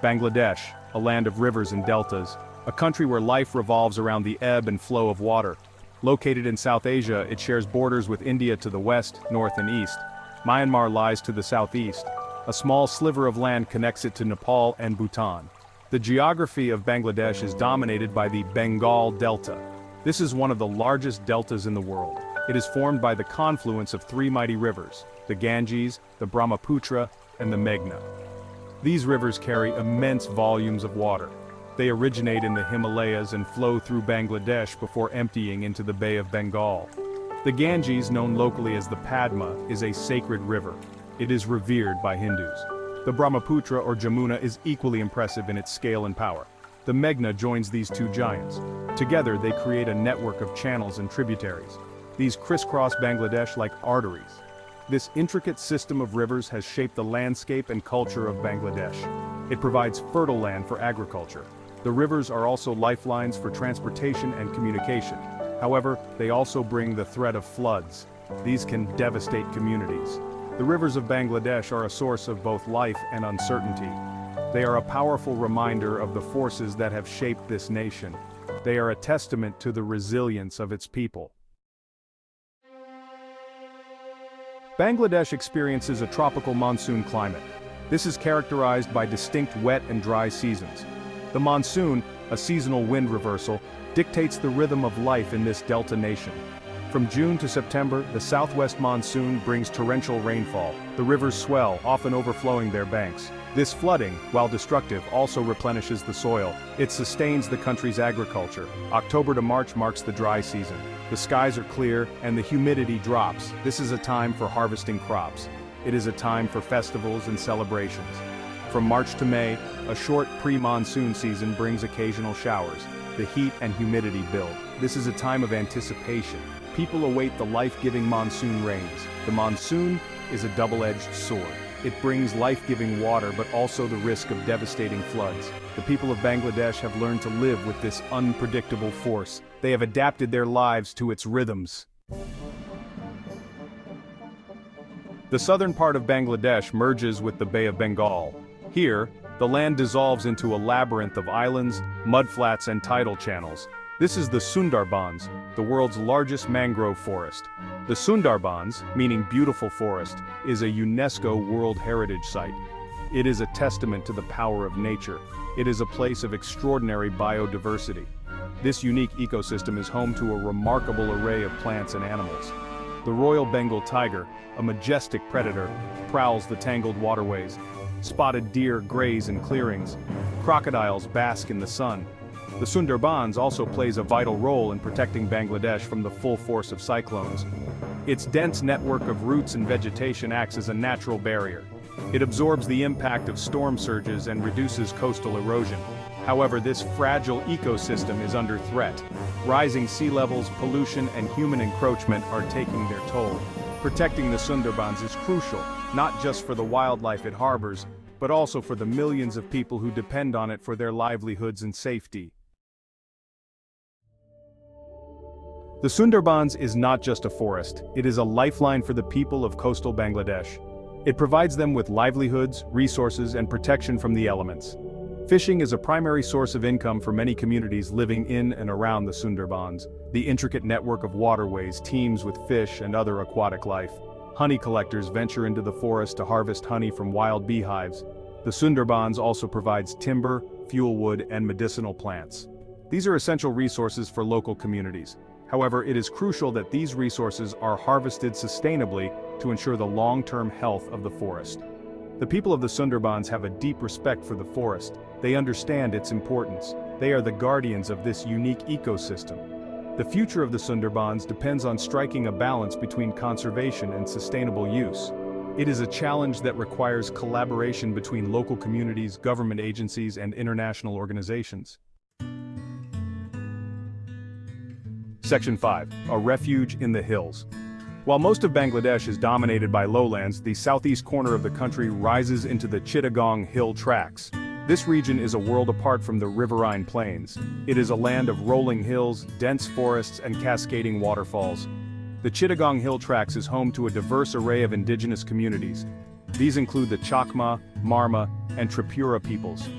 Bangladesh, a land of rivers and deltas, a country where life revolves around the ebb and flow of water. Located in South Asia, it shares borders with India to the west, north and east. Myanmar lies to the southeast. A small sliver of land connects it to Nepal and Bhutan. The geography of Bangladesh is dominated by the Bengal Delta. This is one of the largest deltas in the world. It is formed by the confluence of three mighty rivers, the Ganges, the Brahmaputra, and the Meghna. These rivers carry immense volumes of water. They originate in the Himalayas and flow through Bangladesh before emptying into the Bay of Bengal. The Ganges, known locally as the Padma, is a sacred river. It is revered by Hindus. The Brahmaputra or Jamuna is equally impressive in its scale and power. The Meghna joins these two giants. Together they create a network of channels and tributaries. These crisscross Bangladesh like arteries. This intricate system of rivers has shaped the landscape and culture of Bangladesh. It provides fertile land for agriculture. The rivers are also lifelines for transportation and communication. However, they also bring the threat of floods. These can devastate communities. The rivers of Bangladesh are a source of both life and uncertainty. They are a powerful reminder of the forces that have shaped this nation. They are a testament to the resilience of its people. Bangladesh experiences a tropical monsoon climate. This is characterized by distinct wet and dry seasons. The monsoon, a seasonal wind reversal, dictates the rhythm of life in this delta nation. From June to September, the southwest monsoon brings torrential rainfall. The rivers swell, often overflowing their banks. This flooding, while destructive, also replenishes the soil. It sustains the country's agriculture. October to March marks the dry season. The skies are clear, and the humidity drops. This is a time for harvesting crops. It is a time for festivals and celebrations. From March to May, a short pre-monsoon season brings occasional showers. The heat and humidity build. This is a time of anticipation. People await the life-giving monsoon rains. The monsoon is a double-edged sword. It brings life-giving water but also the risk of devastating floods. The people of Bangladesh have learned to live with this unpredictable force. They have adapted their lives to its rhythms. The southern part of Bangladesh merges with the Bay of Bengal. Here, the land dissolves into a labyrinth of islands, mudflats and tidal channels. This is the Sundarbans, the world's largest mangrove forest. The Sundarbans, meaning beautiful forest, is a UNESCO World Heritage Site. It is a testament to the power of nature. It is a place of extraordinary biodiversity. This unique ecosystem is home to a remarkable array of plants and animals. The Royal Bengal tiger, a majestic predator, prowls the tangled waterways. Spotted deer graze in clearings. Crocodiles bask in the sun. The Sundarbans also plays a vital role in protecting Bangladesh from the full force of cyclones. Its dense network of roots and vegetation acts as a natural barrier. It absorbs the impact of storm surges and reduces coastal erosion. However, this fragile ecosystem is under threat. Rising sea levels, pollution, and human encroachment are taking their toll. Protecting the Sundarbans is crucial, not just for the wildlife it harbors, but also for the millions of people who depend on it for their livelihoods and safety. The Sundarbans is not just a forest, it is a lifeline for the people of coastal Bangladesh. It provides them with livelihoods, resources, and protection from the elements. Fishing is a primary source of income for many communities living in and around the Sundarbans. The intricate network of waterways teems with fish and other aquatic life. Honey collectors venture into the forest to harvest honey from wild beehives. The Sundarbans also provides timber, fuel wood, and medicinal plants. These are essential resources for local communities. However, it is crucial that these resources are harvested sustainably to ensure the long-term health of the forest. The people of the Sundarbans have a deep respect for the forest. They understand its importance. They are the guardians of this unique ecosystem. The future of the Sundarbans depends on striking a balance between conservation and sustainable use. It is a challenge that requires collaboration between local communities, government agencies, and international organizations. Section 5. A refuge in the hills. While most of Bangladesh is dominated by lowlands, the southeast corner of the country rises into the Chittagong Hill Tracts. This region is a world apart from the riverine plains. It is a land of rolling hills, dense forests, and cascading waterfalls. The Chittagong Hill Tracts is home to a diverse array of indigenous communities. These include the Chakma, Marma, and Tripura peoples.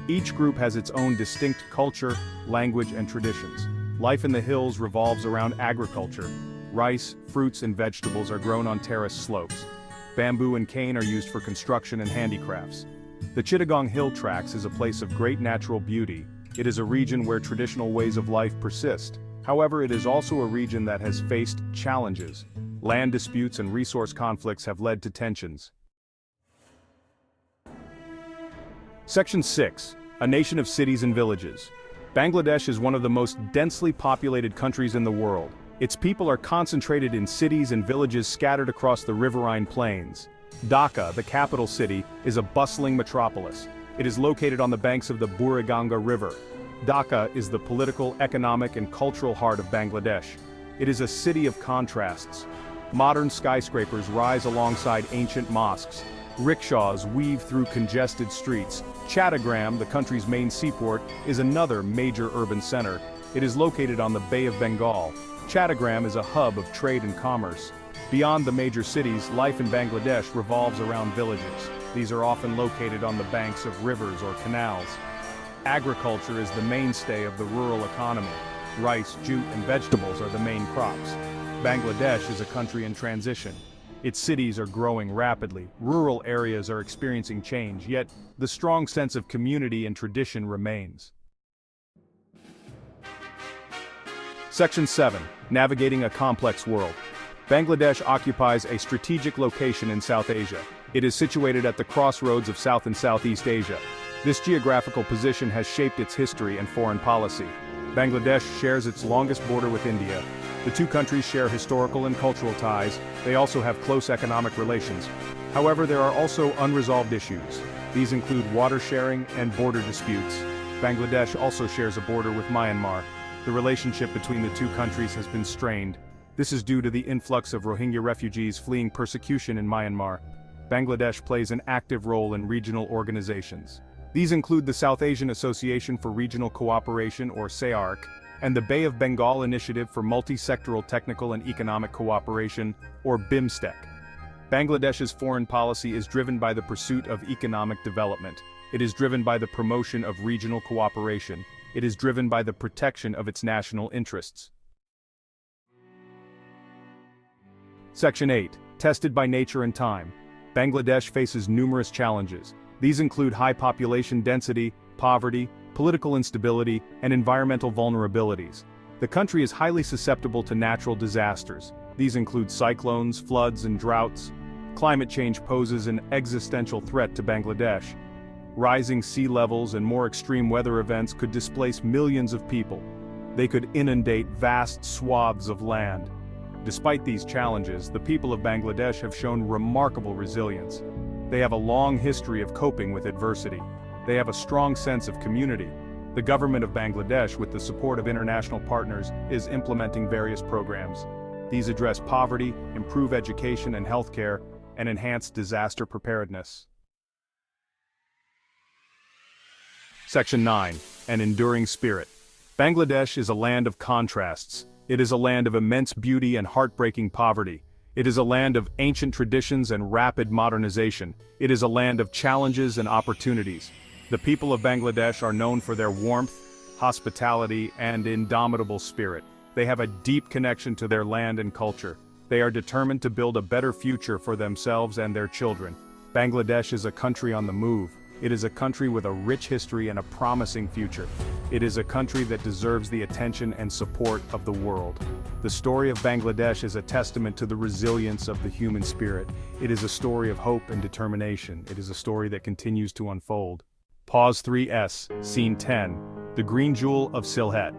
Each group has its own distinct culture, language, and traditions. Life in the hills revolves around agriculture. Rice, fruits, and vegetables are grown on terrace slopes. Bamboo and cane are used for construction and handicrafts. The Chittagong Hill Tracts is a place of great natural beauty. It is a region where traditional ways of life persist. However, it is also a region that has faced challenges. Land disputes and resource conflicts have led to tensions. Section 6. A nation of cities and villages. Bangladesh is one of the most densely populated countries in the world. Its people are concentrated in cities and villages scattered across the riverine plains. Dhaka, the capital city, is a bustling metropolis. It is located on the banks of the Buriganga River. Dhaka is the political, economic, and cultural heart of Bangladesh. It is a city of contrasts. Modern skyscrapers rise alongside ancient mosques. Rickshaws weave through congested streets. Chattogram, the country's main seaport, is another major urban center. It is located on the Bay of Bengal. Chittagong is a hub of trade and commerce. Beyond the major cities, life in Bangladesh revolves around villages. These are often located on the banks of rivers or canals. Agriculture is the mainstay of the rural economy. Rice, jute, and vegetables are the main crops. Bangladesh is a country in transition. Its cities are growing rapidly, rural areas are experiencing change, yet the strong sense of community and tradition remains. Section 7. Navigating a complex world. Bangladesh occupies a strategic location in South Asia. It is situated at the crossroads of South and Southeast Asia. This geographical position has shaped its history and foreign policy. Bangladesh shares its longest border with India. The two countries share historical and cultural ties. They also have close economic relations. However, there are also unresolved issues. These include water sharing and border disputes. Bangladesh also shares a border with Myanmar. The relationship between the two countries has been strained. This is due to the influx of Rohingya refugees fleeing persecution in Myanmar. Bangladesh plays an active role in regional organizations. These include the South Asian Association for Regional Cooperation, or SAARC, and the Bay of Bengal Initiative for Multi-Sectoral Technical and Economic Cooperation, or BIMSTEC. Bangladesh's foreign policy is driven by the pursuit of economic development. It is driven by the promotion of regional cooperation. It is driven by the protection of its national interests. Section 8. Tested by nature and time. Bangladesh faces numerous challenges. These include high population density, poverty, political instability, and environmental vulnerabilities. The country is highly susceptible to natural disasters. These include cyclones, floods, and droughts. Climate change poses an existential threat to Bangladesh. Rising sea levels and more extreme weather events could displace millions of people. They could inundate vast swaths of land. Despite these challenges, the people of Bangladesh have shown remarkable resilience. They have a long history of coping with adversity. They have a strong sense of community. The government of Bangladesh, with the support of international partners, is implementing various programs. These address poverty, improve education and healthcare, and enhance disaster preparedness. Section 9. An enduring spirit. Bangladesh is a land of contrasts. It is a land of immense beauty and heartbreaking poverty. It is a land of ancient traditions and rapid modernization. It is a land of challenges and opportunities. The people of Bangladesh are known for their warmth, hospitality, and indomitable spirit. They have a deep connection to their land and culture. They are determined to build a better future for themselves and their children. Bangladesh is a country on the move. It is a country with a rich history and a promising future. It is a country that deserves the attention and support of the world. The story of Bangladesh is a testament to the resilience of the human spirit. It is a story of hope and determination. It is a story that continues to unfold. Pause 3S, Scene 10, The Green Jewel of Sylhet.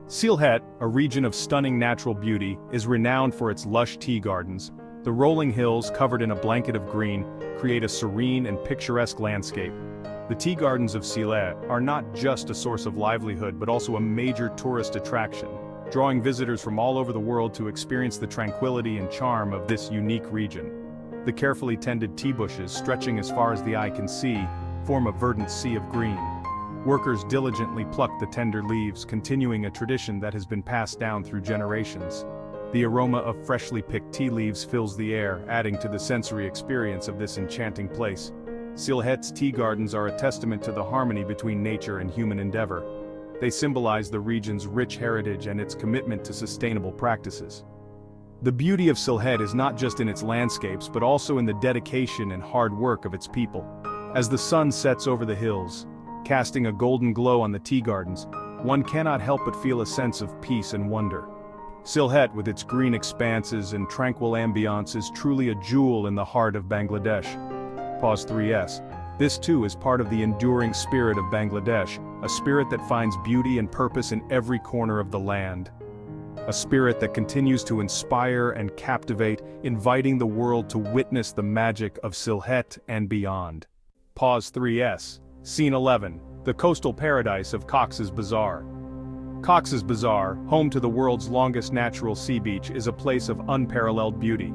Sylhet, a region of stunning natural beauty, is renowned for its lush tea gardens. The rolling hills, covered in a blanket of green, create a serene and picturesque landscape. The tea gardens of Sylhet are not just a source of livelihood but also a major tourist attraction, drawing visitors from all over the world to experience the tranquility and charm of this unique region. The carefully tended tea bushes, stretching as far as the eye can see, form a verdant sea of green. Workers diligently pluck the tender leaves, continuing a tradition that has been passed down through generations. The aroma of freshly picked tea leaves fills the air, adding to the sensory experience of this enchanting place. Sylhet's tea gardens are a testament to the harmony between nature and human endeavor. They symbolize the region's rich heritage and its commitment to sustainable practices. The beauty of Sylhet is not just in its landscapes but also in the dedication and hard work of its people. As the sun sets over the hills, casting a golden glow on the tea gardens, one cannot help but feel a sense of peace and wonder. Sylhet, with its green expanses and tranquil ambiance, is truly a jewel in the heart of Bangladesh. Pause 3s. This too is part of the enduring spirit of Bangladesh, a spirit that finds beauty and purpose in every corner of the land. A spirit that continues to inspire and captivate, inviting the world to witness the magic of Sylhet and beyond. Pause 3s. Scene 11. The coastal paradise of Cox's Bazar. Cox's Bazar, home to the world's longest natural sea beach, is a place of unparalleled beauty.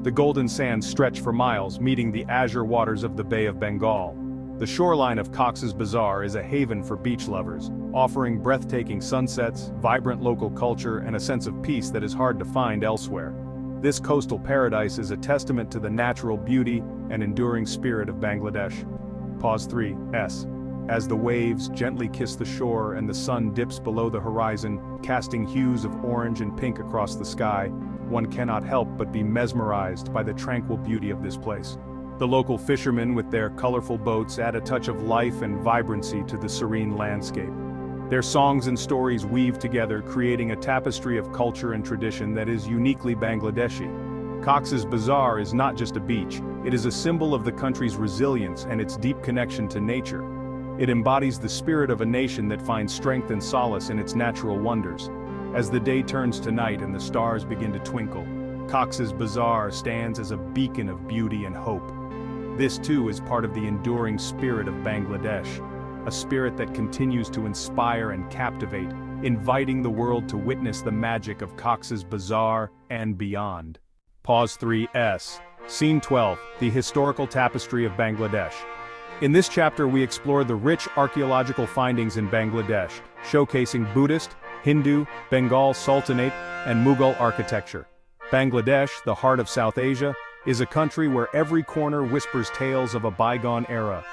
The golden sands stretch for miles, meeting the azure waters of the Bay of Bengal. The shoreline of Cox's Bazar is a haven for beach lovers, offering breathtaking sunsets, vibrant local culture, and a sense of peace that is hard to find elsewhere. This coastal paradise is a testament to the natural beauty and enduring spirit of Bangladesh. Pause 3s. As the waves gently kiss the shore and the sun dips below the horizon, casting hues of orange and pink across the sky, one cannot help but be mesmerized by the tranquil beauty of this place. The local fishermen with their colorful boats add a touch of life and vibrancy to the serene landscape. Their songs and stories weave together, creating a tapestry of culture and tradition that is uniquely Bangladeshi. Cox's Bazar is not just a beach, it is a symbol of the country's resilience and its deep connection to nature. It embodies the spirit of a nation that finds strength and solace in its natural wonders. As the day turns to night and the stars begin to twinkle, Cox's Bazar stands as a beacon of beauty and hope. This too is part of the enduring spirit of Bangladesh, a spirit that continues to inspire and captivate, inviting the world to witness the magic of Cox's Bazar and beyond. Pause 3s. Scene 12. The historical tapestry of Bangladesh. In this chapter we explore the rich archaeological findings in Bangladesh, showcasing Buddhist, Hindu, Bengal Sultanate, and Mughal architecture. Bangladesh, the heart of South Asia, is a country where every corner whispers tales of a bygone era.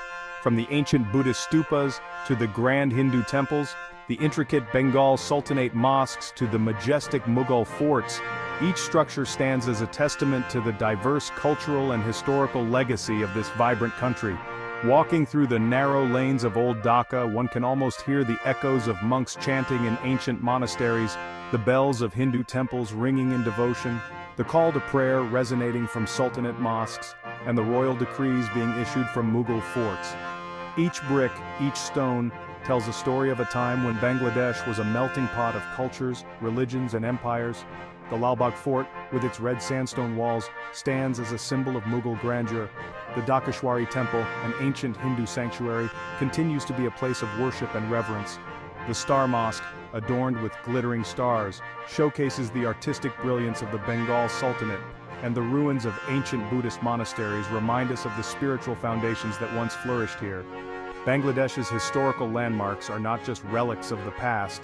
From the ancient Buddhist stupas to the grand Hindu temples, the intricate Bengal Sultanate mosques to the majestic Mughal forts, each structure stands as a testament to the diverse cultural and historical legacy of this vibrant country. Walking through the narrow lanes of old Dhaka, one can almost hear the echoes of monks chanting in ancient monasteries, the bells of Hindu temples ringing in devotion, the call to prayer resonating from Sultanate mosques, and the royal decrees being issued from Mughal forts. Each brick, each stone, tells a story of a time when Bangladesh was a melting pot of cultures, religions, and empires. The Lal Bagh Fort, with its red sandstone walls, stands as a symbol of Mughal grandeur. The Dhakeshwari Temple, an ancient Hindu sanctuary, continues to be a place of worship and reverence. The Star Mosque, adorned with glittering stars, showcases the artistic brilliance of the Bengal Sultanate, and the ruins of ancient Buddhist monasteries remind us of the spiritual foundations that once flourished here. Bangladesh's historical landmarks are not just relics of the past,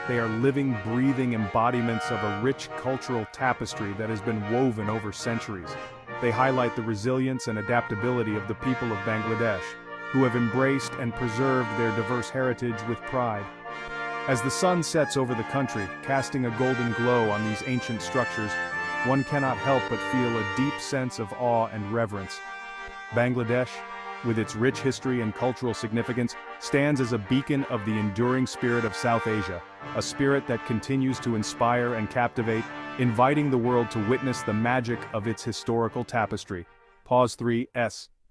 they are living, breathing embodiments of a rich cultural tapestry that has been woven over centuries. They highlight the resilience and adaptability of the people of Bangladesh, who have embraced and preserved their diverse heritage with pride. As the sun sets over the country, casting a golden glow on these ancient structures, one cannot help but feel a deep sense of awe and reverence. Bangladesh, with its rich history and cultural significance, stands as a beacon of the enduring spirit of South Asia, a spirit that continues to inspire and captivate, inviting the world to witness the magic of its historical tapestry. Pause 3s.